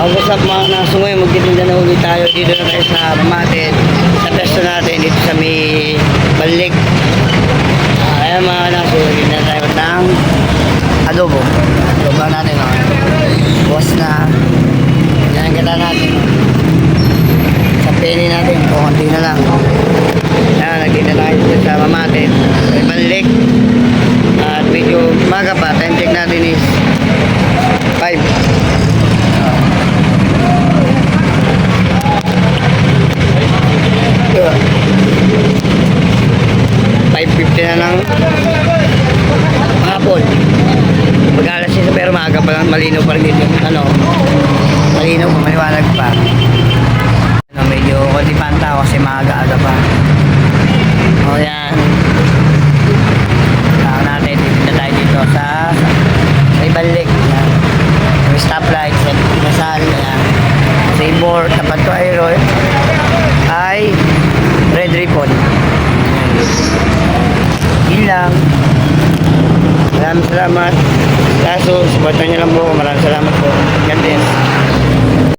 What's up mga nasungoy, magtitinda na ulit tayo. Dito na tayo sa Mamatin, sa pesto natin dito sa may Balik. Ayan mga nasungoy, na tayo ng adobo. Adobo natin boss na. Yan ang gata natin. Sa penny natin, kukunti na lang. Ayan, nagtinda tayo dito sa Mamatin, sa may Balik. At medyo maga pa, time check natin is 5. 5:50 na ng hapon. Pag-alas 6 pero maaga pa lang, malinaw pa rin dito. Malinaw pa, maliwanag pa. Medyo konti panta kasi maaga-aga pa. O yan. Saan natin, dito na tayo dito sa Balik. May stoplight, sa Pinasal, Seymour, tapat ko ay Red Ribbon. Yun lang. Maraming salamat. Kaso, supportan niyo lang po. Maraming salamat po. God bless.